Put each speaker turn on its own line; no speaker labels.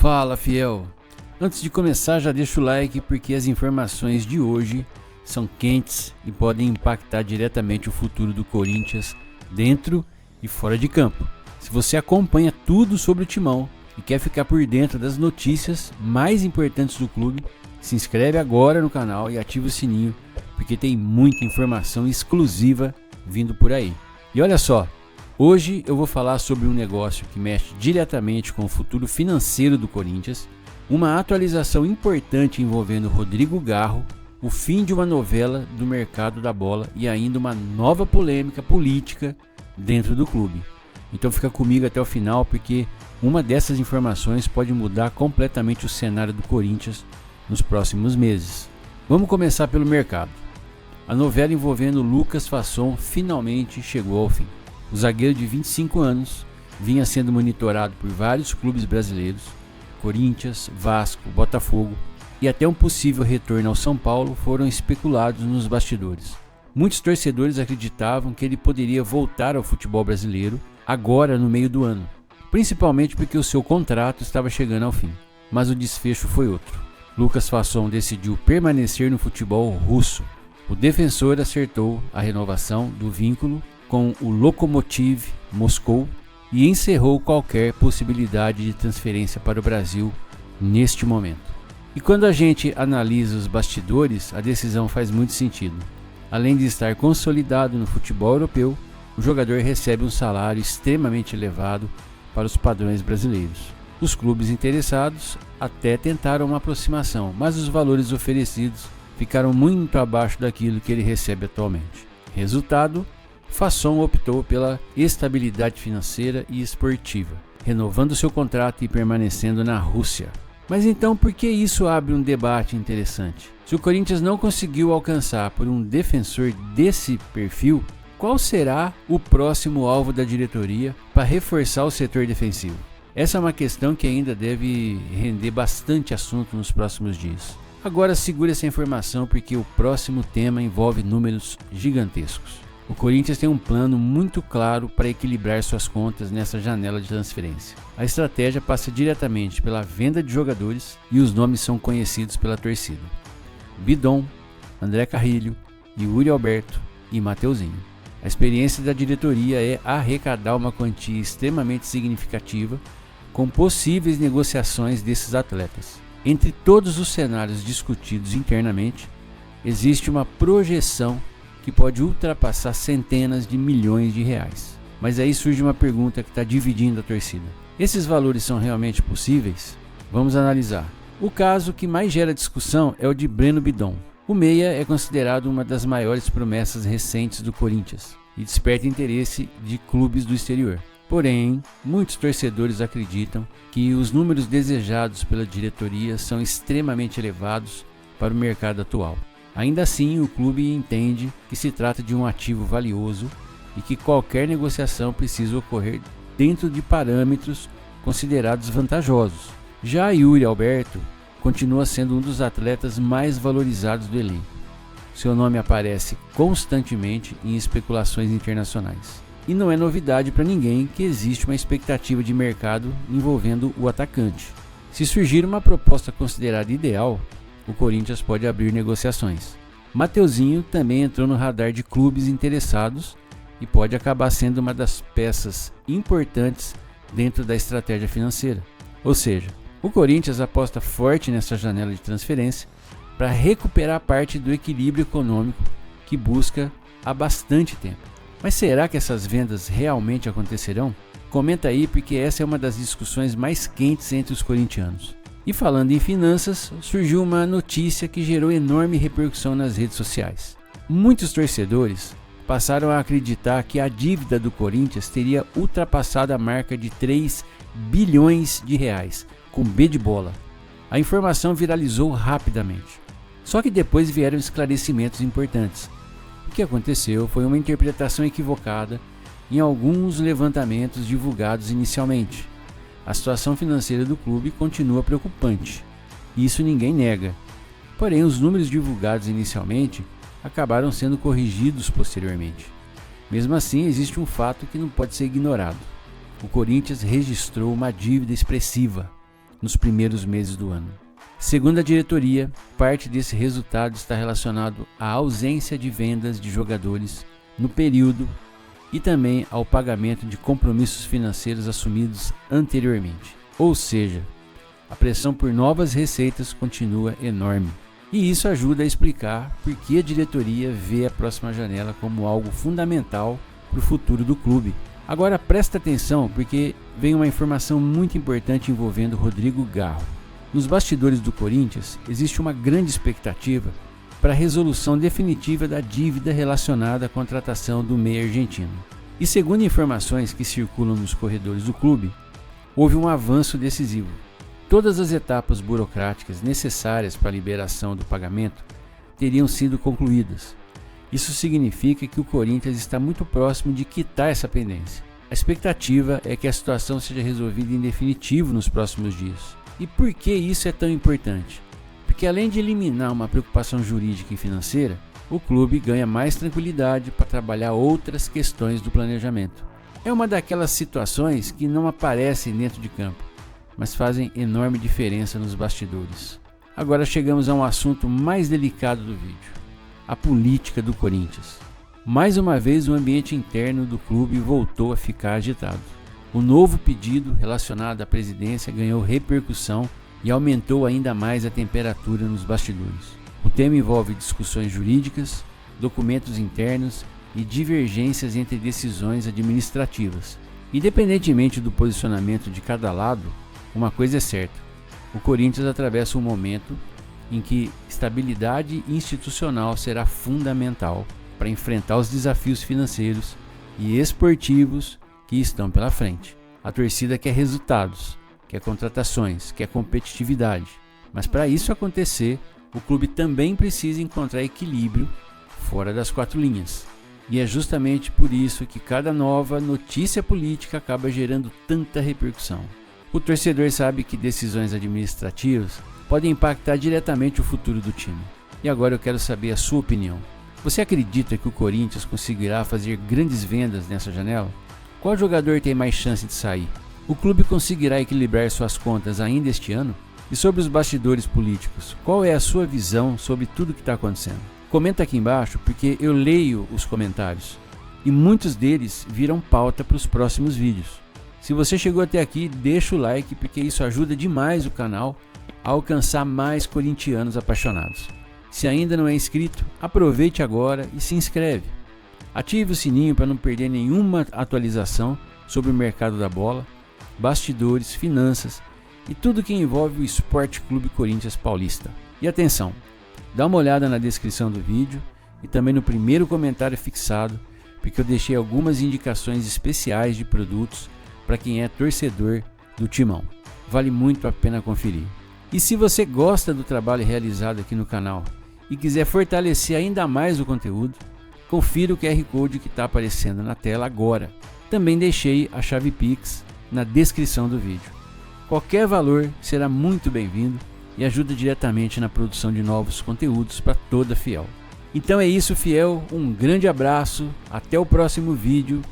Fala, fiel! Antes de começar, já deixa o like porque as informações de hoje são quentes e podem impactar diretamente o futuro do Corinthians dentro e fora de campo. Se você acompanha tudo sobre o Timão e quer ficar por dentro das notícias mais importantes do clube, se inscreve agora no canal e ativa o sininho, porque tem muita informação exclusiva vindo por aí. E olha só, hoje eu vou falar sobre um negócio que mexe diretamente com o futuro financeiro do Corinthians, uma atualização importante envolvendo Rodrigo Garro, o fim de uma novela do mercado da bola e ainda uma nova polêmica política dentro do clube. Então fica comigo até o final, porque uma dessas informações pode mudar completamente o cenário do Corinthians nos próximos meses. Vamos começar pelo mercado. A novela envolvendo Lucas Fasson finalmente chegou ao fim. O zagueiro de 25 anos vinha sendo monitorado por vários clubes brasileiros, Corinthians, Vasco, Botafogo, e até um possível retorno ao São Paulo foram especulados nos bastidores. Muitos torcedores acreditavam que ele poderia voltar ao futebol brasileiro agora no meio do ano, principalmente porque o seu contrato estava chegando ao fim. Mas o desfecho foi outro. Lucas Fasson decidiu permanecer no futebol russo. O defensor acertou a renovação do vínculo com o Lokomotiv Moscou e encerrou qualquer possibilidade de transferência para o Brasil neste momento. E quando a gente analisa os bastidores, a decisão faz muito sentido. Além de estar consolidado no futebol europeu, o jogador recebe um salário extremamente elevado para os padrões brasileiros. Os clubes interessados até tentaram uma aproximação, mas os valores oferecidos ficaram muito abaixo daquilo que ele recebe atualmente. Resultado, Fasson optou pela estabilidade financeira e esportiva, renovando seu contrato e permanecendo na Rússia. Mas então por que isso abre um debate interessante? Se o Corinthians não conseguiu alcançar por um defensor desse perfil, qual será o próximo alvo da diretoria para reforçar o setor defensivo? Essa é uma questão que ainda deve render bastante assunto nos próximos dias. Agora segure essa informação porque o próximo tema envolve números gigantescos. O Corinthians tem um plano muito claro para equilibrar suas contas nessa janela de transferência. A estratégia passa diretamente pela venda de jogadores e os nomes são conhecidos pela torcida: Bidon, André Carrilho, Yuri Alberto e Mateuzinho. A experiência da diretoria é arrecadar uma quantia extremamente significativa com possíveis negociações desses atletas. Entre todos os cenários discutidos internamente, existe uma projeção que pode ultrapassar centenas de milhões de reais. Mas aí surge uma pergunta que está dividindo a torcida. Esses valores são realmente possíveis? Vamos analisar. O caso que mais gera discussão é o de Breno Bidon. O meia é considerado uma das maiores promessas recentes do Corinthians e desperta interesse de clubes do exterior. Porém, muitos torcedores acreditam que os números desejados pela diretoria são extremamente elevados para o mercado atual. Ainda assim, o clube entende que se trata de um ativo valioso e que qualquer negociação precisa ocorrer dentro de parâmetros considerados vantajosos. Já Yuri Alberto continua sendo um dos atletas mais valorizados do elenco. Seu nome aparece constantemente em especulações internacionais. E não é novidade para ninguém que existe uma expectativa de mercado envolvendo o atacante. Se surgir uma proposta considerada ideal, o Corinthians pode abrir negociações. Mateuzinho também entrou no radar de clubes interessados e pode acabar sendo uma das peças importantes dentro da estratégia financeira. Ou seja, o Corinthians aposta forte nessa janela de transferência para recuperar parte do equilíbrio econômico que busca há bastante tempo. Mas será que essas vendas realmente acontecerão? Comenta aí, porque essa é uma das discussões mais quentes entre os corintianos. E falando em finanças, surgiu uma notícia que gerou enorme repercussão nas redes sociais. Muitos torcedores passaram a acreditar que a dívida do Corinthians teria ultrapassado a marca de 3 bilhões de reais, com B de bola. A informação viralizou rapidamente. Só que depois vieram esclarecimentos importantes. O que aconteceu foi uma interpretação equivocada em alguns levantamentos divulgados inicialmente. A situação financeira do clube continua preocupante, isso ninguém nega. Porém, os números divulgados inicialmente acabaram sendo corrigidos posteriormente. Mesmo assim, existe um fato que não pode ser ignorado. O Corinthians registrou uma dívida expressiva. nos primeiros meses do ano. Segundo a diretoria, parte desse resultado está relacionado à ausência de vendas de jogadores no período e também ao pagamento de compromissos financeiros assumidos anteriormente. Ou seja, a pressão por novas receitas continua enorme. E isso ajuda a explicar por que a diretoria vê a próxima janela como algo fundamental para o futuro do clube. Agora presta atenção, porque vem uma informação muito importante envolvendo Rodrigo Garro. Nos bastidores do Corinthians existe uma grande expectativa para a resolução definitiva da dívida relacionada à contratação do meia argentino. E segundo informações que circulam nos corredores do clube, houve um avanço decisivo. Todas as etapas burocráticas necessárias para a liberação do pagamento teriam sido concluídas. Isso significa que o Corinthians está muito próximo de quitar essa pendência. A expectativa é que a situação seja resolvida em definitivo nos próximos dias. E por que isso é tão importante? Porque além de eliminar uma preocupação jurídica e financeira, o clube ganha mais tranquilidade para trabalhar outras questões do planejamento. É uma daquelas situações que não aparecem dentro de campo, mas fazem enorme diferença nos bastidores. Agora chegamos a um assunto mais delicado do vídeo: a política do Corinthians. Mais uma vez o ambiente interno do clube voltou a ficar agitado. O novo pedido relacionado à presidência ganhou repercussão e aumentou ainda mais a temperatura nos bastidores. O tema envolve discussões jurídicas, documentos internos e divergências entre decisões administrativas. Independentemente do posicionamento de cada lado, uma coisa é certa: o Corinthians atravessa um momento em que estabilidade institucional será fundamental para enfrentar os desafios financeiros e esportivos que estão pela frente. A torcida quer resultados, quer contratações, quer competitividade, mas para isso acontecer, o clube também precisa encontrar equilíbrio fora das quatro linhas. E é justamente por isso que cada nova notícia política acaba gerando tanta repercussão. O torcedor sabe que decisões administrativas podem impactar diretamente o futuro do time. E agora eu quero saber a sua opinião. Você acredita que o Corinthians conseguirá fazer grandes vendas nessa janela? Qual jogador tem mais chance de sair? O clube conseguirá equilibrar suas contas ainda este ano? E sobre os bastidores políticos, qual é a sua visão sobre tudo que está acontecendo? Comenta aqui embaixo, porque eu leio os comentários e muitos deles viram pauta para os próximos vídeos. Se você chegou até aqui, deixa o like, porque isso ajuda demais o canal a alcançar mais corintianos apaixonados. Se ainda não é inscrito, aproveite agora e se inscreve. Ative o sininho para não perder nenhuma atualização sobre o mercado da bola, bastidores, finanças e tudo que envolve o Esporte Clube Corinthians Paulista. E atenção, dá uma olhada na descrição do vídeo e também no primeiro comentário fixado, porque eu deixei algumas indicações especiais de produtos para quem é torcedor do Timão. Vale muito a pena conferir. E se você gosta do trabalho realizado aqui no canal e quiser fortalecer ainda mais o conteúdo, confira o QR Code que está aparecendo na tela agora. Também deixei a chave Pix na descrição do vídeo. Qualquer valor será muito bem-vindo e ajuda diretamente na produção de novos conteúdos para toda fiel. Então é isso, fiel, um grande abraço, até o próximo vídeo